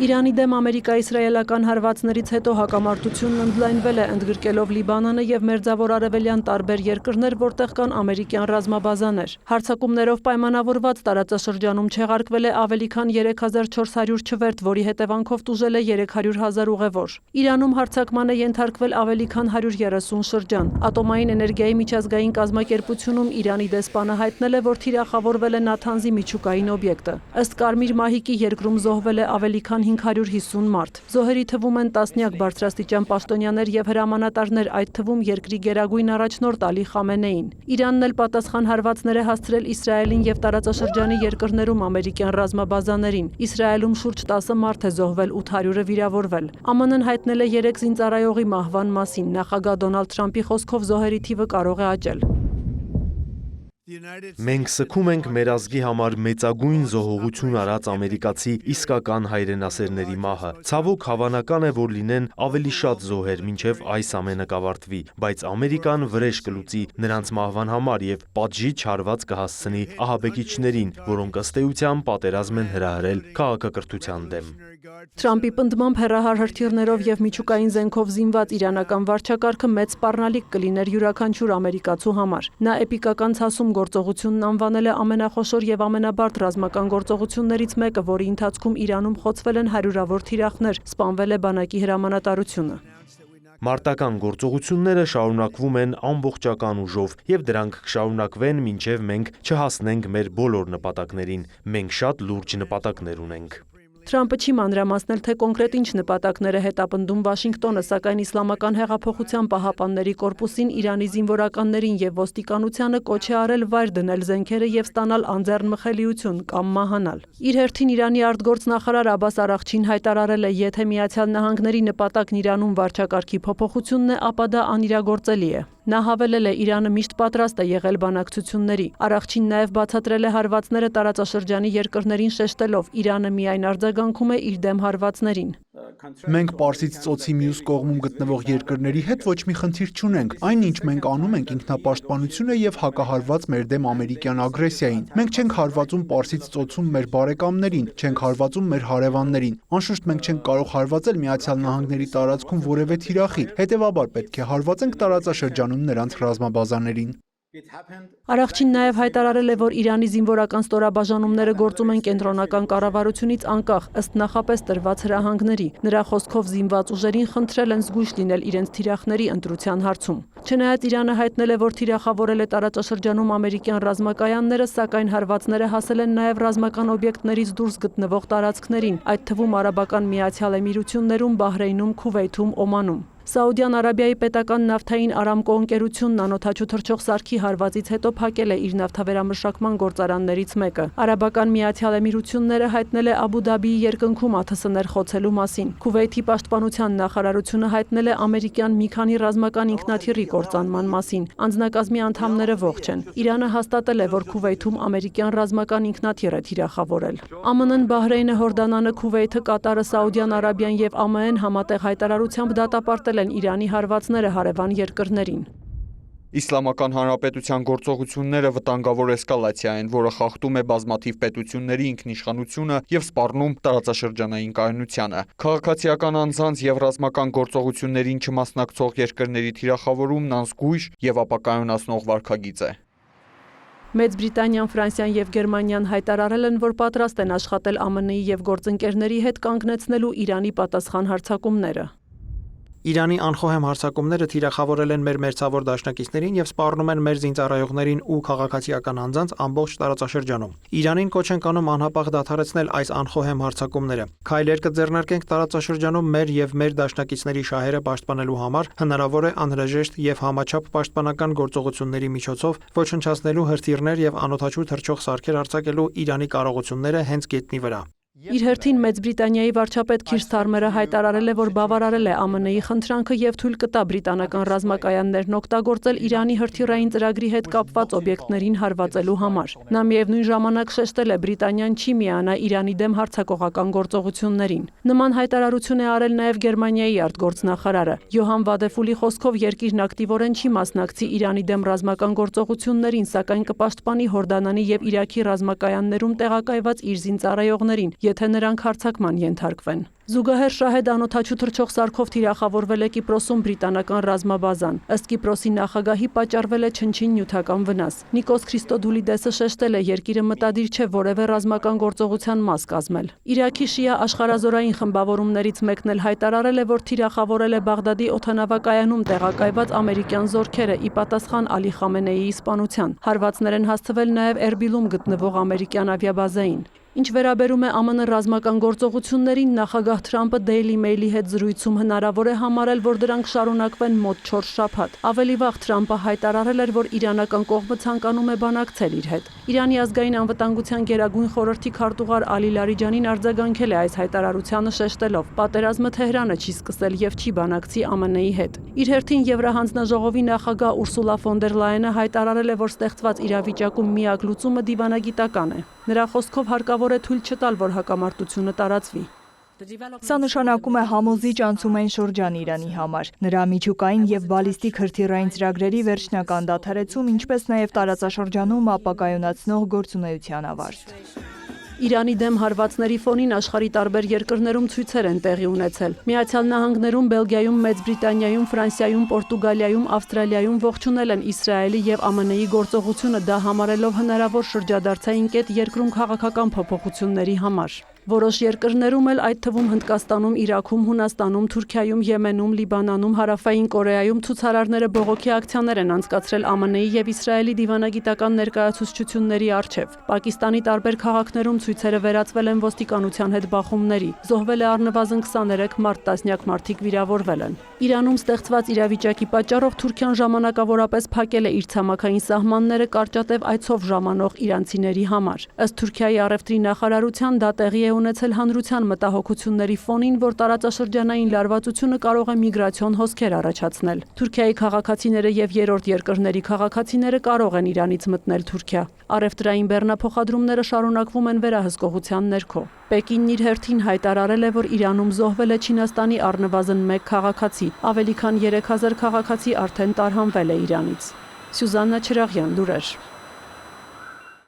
Իրանի դեմ ամերիկա-իսրայելական հարվածներից հետո հակամարտությունն ընդլայնվել է, ընդգրկելով Լիբանանը եւ Մերձավոր Արևելյան տարբեր երկրներ, որտեղ կան ամերիկյան ռազմաբազաներ։ Հարձակումներով պայմանավորված տարածաշրջանում չեղարկվել է ավելի քան 3400 չվերթ, որի հետևանքով տուժել է 300 000 ուղևոր։ Իրանում հարձակման է ենթարկվել ավելի քան 130 շրջան։ Ատոմային էներգիայի միջազգային կազմակերպությունում Իրանի դեսպանը հայտնել է, որ թիրախավորվել է Նաթանզի միջուկային օբյեկտը։ Ըստ Կարմիր մահիկի երկրում զոհվել է ավելի քան 550 մարդ։ Զոհերի թվում են տասնյակ բարձրաստիճան պաշտոնյաներ եւ հրամանատարներ, այդ թվում երկրի գերագույն առաջնորդ Ալի Խամենեին։ Իրանն էլ պատասխան հարվածներ է հասցրել Իսրայելին եւ տարածաշրջանի երկրներում ամերիկյան ռազմաբազաներին։ Իսրայելում շուրջ 10 մարդ է զոհվել, 800-ը վիրավորվել։ ԱՄՆ-ն հայտնել է 3 զինծառայողի մահվան մասին։ Նախագահ Դոնալդ Թրամփի խոսքով զոհերի թիվը կարող է աճել։ Մենք սգում ենք մեր ազգի համար մեծագույն զոհողություն արած ամերիկացի իսկական հայրենասերների մահը։ Ցավոք հավանական է, որ լինեն ավելի շատ զոհեր, մինչև այս ամենը կավարտվի, բայց Ամերիկան վրեժ կլուծի նրանց մահվան համար եւ պատժի չարված կհասցնի ահաբեկիչներին, որոնք ըստ էության պատերազմ են հրահրել քաղաքակրթության դեմ։ Թրամփի պնդմամբ հեռահար հրթիռներով եւ միջուկային զենքով զինված իրանական վարչակարգը մեծ սպառնալիք կլիներ յուրաքանչյուր ամերիկացու համար։ Նա էպիկական ցասում գործողությունն անվանել է ամենախոշոր եւ ամենաբարդ ռազմական գործողություններից մեկը, որի ընթացքում Իրանում խոցվել են հարյուրավոր թիրախներ, սպանվել է բանակի հրամանատարությունը։ Մարտական գործողությունները շարունակվում են ամբողջական ուժով եւ դրանք կշարունակվեն մինչեւ մենք չհասնենք մեր բոլոր նպատակներին։ Մենք շատ լուրջ նպատակներ ունենք։ Թրամփը չի մանրամասնել, թե կոնկրետ ինչ նպատակներ է հետապնդում Վաշինգտոնը, սակայն Իսլամական հեղափոխության պահապանների կորպուսին, Իրանի զինվորականներին եւ ոստիկանությանը կոչ է արել վայր դնել զենքերը եւ ստանալ անձեռնմխելիություն կամ մահանալ։ Իր հերթին Իրանի արտգործնախարար Աբբաս Արաղչին հայտարարել է, եթե Միացյալ Նահանգների նպատակն Իրանում վարչակարգի փոփոխությունն է, ապա դա անիրագործելի է։ Նա հավելել է, Իրանը միշտ պատրաստ է եղել բանակցությունների։ Արաղչին նաև բացատրել է հարվածները տարածաշրջանի երկրներին շեշտելով, Իրանը միայն արձագանքում է իր դեմ հարվածներին։ Մենք Պարսից ծոցի մյուս կողմում գտնվող երկրների հետ ոչ մի խնդիր չունենք։ Այն, ինչ մենք անում ենք, ինքնապաշտպանություն է եւ հակահարված մեր դեմ ամերիկյան ագրեսիային։ Մենք չենք հարվածում Պարսից ծոցում մեր բարեկամներին, չենք հարվածում մեր հարևաններին։ Անշուշտ մենք չենք կարող հարվածել Միացյալ Նահանգների տարածքում որևէ թիրախի, հետեւաբար պետք է հարվածենք տարածաշրջանում նրանց ռազմաբազաներին։ Արաղչին նաև հայտարարել է, որ Իրանի զինվորական ստորաբաժանումները գործում են կենտրոնական կառավարությունից անկախ, ըստ նախապես տրված հրահանգների։ Նրա խոսքով զինված ուժերին խնդրել են զգույշ լինել իրենց թիրախների ընտրության հարցում։ Չնայած Իրանը հայտնել է, որ թիրախավորել է տարածաշրջանում ամերիկյան ռազմակայանները, սակայն հարվածները հասել են նաև ռազմական օբյեկտներից դուրս գտնվող տարածքներին, այդ թվում Արաբական Միացյալ Էմիրություններում, Բահրեյնում, Քուվեյթում, Օմանում։ Սաուդյան Արաբիայի պետական նավթային Արամկո ընկերությունն անօդաչու թռչող սարքի հարվածից հետո փակել է իր նավթավերամշակման գործարաններից մեկը։ Արաբական Միացյալ Էմիրությունները հայտնել է Աբու Դաբիի երկնքում ԱԹՍ-ներ խոցելու մասին։ Քուվեյթի պաշտպանության նախարարությունը հայտնել է ամերիկյան մի քանի ռազմական ինքնաթիռի կործանման մասին։ Անձնակազմի անդամները ողջ են։ Իրանը հաստատել է, որ Քուվեյթում ամերիկյան ռազմական ինքնաթիռ է թիրախավորել։ ԱՄՆ-ն, Բահրեյնը, Հորդանանը, Քուվեյթը, Կատարը, Սաուդյան Արաբիան եւ ԱՄՆ-ն համատեղ հայտարարությամբ դատապարտել են Իրանի հարվածները հարևան երկրներին։ Իսլամական Հանրապետության գործողությունները վտանգավոր էսկալացիա են, որը խախտում է բազմաթիվ պետությունների ինքնիշխանությունը եւ սպառնում տարածաշրջանային կայունությանը։ Քաղաքացիական անձանց եւ ռազմական գործողություններին չմասնակցող երկրների թիրախավորումն անզգույշ եւ ապակայունացնող վարքագիծ է։ Մեծ Բրիտանիան, Ֆրանսիան եւ Գերմանիան հայտարարել են, որ պատրաստ են աշխատել ԱՄՆ-ի եւ գործընկերների հետ կանգնեցնելու Իրանի պատասխան հարձակումները։ Իրանի անխոհեմ հարձակումները թիրախավորել են մեր մերձավոր դաշնակիցներին եւ սպառնում են մեր զինծառայողներին ու քաղաքացիական անձանց ամբողջ տարածաշրջանում։ Իրանին կոչ ենք անում անհապաղ դադարեցնել այս անխոհեմ հարձակումները։ Քայլեր կձեռնարկենք տարածաշրջանում մեր եւ մեր դաշնակիցների շահերը պաշտպանելու համար, հնարավոր է անհրաժեշտ եւ համաչափ պաշտպանական գործողությունների միջոցով ոչնչացնելու հրթիռներ եւ անօդաչու թռչող սարքեր արձակելու Իրանի կարողությունները հենց գետնի վրա։ Իր հերթին Մեծ Բրիտանիայի վարչապետ Քիր Սթարմերը հայտարարել է, որ բավարարել է ԱՄՆ-ի խնդրանքը եւ թույլ կտա բրիտանական ռազմակայաններն օգտագործել Իրանի հրթիռային ծրագրի հետ կապված օբյեկտներին հարվածելու համար։ Նա միևնույն ժամանակ շեշտել է, Բրիտանիան չի միանա Իրանի դեմ հարձակողական գործողություններին։ Նման հայտարարություն է արել նաեւ Գերմանիայի արտգործնախարարը։ Յոհան Վադեֆուլի խոսքով երկիրն ակտիվորեն չի մասնակցի Իրանի դեմ ռազմական գործողություններին, սակայն կպաշտպանի Հորդանանի եւ Իրաքի ռազմակայաններում տեղակայված իր զինծառայողներին, եթե նրանք հարձակման ենթարկվեն։ Զուգահեռ Շահեդ անօթաչու թռչող սարքով թիրախավորվել է Կիպրոսում բրիտանական ռազմաբազան։ Ըստ Կիպրոսի նախագահի պատճառվել է չնչին նյութական վնաս։ Նիկոս Քրիստոդուլիդեսը շեշտել է, երկիրը մտադիր չէ որևէ ռազմական գործողության մաս կազմել։ Իրաքի շիա աշխարհազորային խմբավորումներից մեկն էլ հայտարարել է, որ թիրախավորել է Բաղդադի օդանավակայանում տեղակայված ամերիկյան զորքերը ի պատասխան Ալի Խամենեիի սպանության։ Հարվածներ են հասցվել նաև Էրբիլում գտնվող ամերիկյան ավիաբազային։ Ինչ վերաբերում է ԱՄՆ ռազմական գործողություններին, նախագահ Թրամփը Daily Mail-ի հետ զրույցում հնարավոր է համարել, որ դրանք շարունակվեն մոտ 4 շաբաթ։ Ավելի վաղ Թրամփը հայտարարել էր, որ իրանական կողմը ցանկանում է բանակցել իր հետ։ Իրանի ազգային անվտանգության գերագույն խորհրդի քարտուղար Ալի Լարիջանին արձագանքել է այս հայտարարությանը շեշտելով. «Պատերազմը Թեհրանը չի սկսել եւ չի բանակցի ԱՄՆ-ի հետ»։ Իր հերթին Եվրահանձնաժողովի նախագահ Ուրսուլա ֆոն դեր Լայենը հայտարարել է, որ ստեղծված իրավիճակում միակ լուծումը դիվանագիտական է։ Նրա խոսքով հարկավոր է թույլ չտալ, որ հակամարտությունը տարածվի։ Սա նշանակում է համոզիչ անցումային շրջան Իրանի համար, նրա միջուկային եւ բալիստիկ հրթիռային ծրագրերի վերջնական դադարեցում, ինչպես նաեւ տարածաշրջանում ապակայունացնող գործունեության ավարտ։ Իրանի դեմ հարվածների ֆոնին աշխարհի տարբեր երկրներում ցույցեր են տեղի ունեցել։ Միացյալ Նահանգներում, Բելգիայում, Մեծ Բրիտանիայում, Ֆրանսիայում, Պորտուգալիայում, Ավստրալիայում ողջունել են Իսրայելի եւ ԱՄՆ-ի գործողությունը, դա համարելով հնարավոր շրջադարձային կետ երկրում քաղաքական փոփոխությունների համար։ Որոշ երկրներում էլ, այդ թվում Հնդկաստանում, Իրաքում, Հունաստանում, Թուրքիայում, Եմենում, Լիբանանում, Հարավային Կորեայում ցուցարարները բողոքի ակցիաներ են անցկացրել ԱՄՆ-ի եւ Իսրայելի դիվանագիտական ներկայացուցչությունների առջեւ։ Պակիստանի տարբեր քաղաքներում ցույցերը վերածվել են ոստիկանության հետ բախումների։ Զոհվել է առնվազն 23 մարդ, տասնյակ մարդիկ վիրավորվել են։ Իրանում ստեղծված իրավիճակի պատճառով Թուրքիան ժամանակավորապես փակել է իր ցամաքային սահմանները կարճատև այցով ժամանող իրանցիների համար։ Ըստ Թուրքիայի առևտրի նախարարության, դա տեղի է ունեցել հանրության մտահոգությունների ֆոնին, որ տարածաշրջանային լարվածությունը կարող է միգրացիոն հոսքեր առաջացնել։ Թուրքիայի քաղաքացիները եւ երրորդ երկրների քաղաքացիները կարող են Իրանից մտնել Թուրքիա։ Առևտրային բեռնափոխադրումները շարունակվում են վերահսկողության ներքո։ Պեկինն իր հերթին հայտարարել է, որ Իրանում զոհվել է Չինաստանի առնվազն 1 քաղաքացի, ավելի քան 3000 քաղաքացի արդեն տարհանվել է Իրանից։ Սյուզաննա Չրաղյան, լուրեր։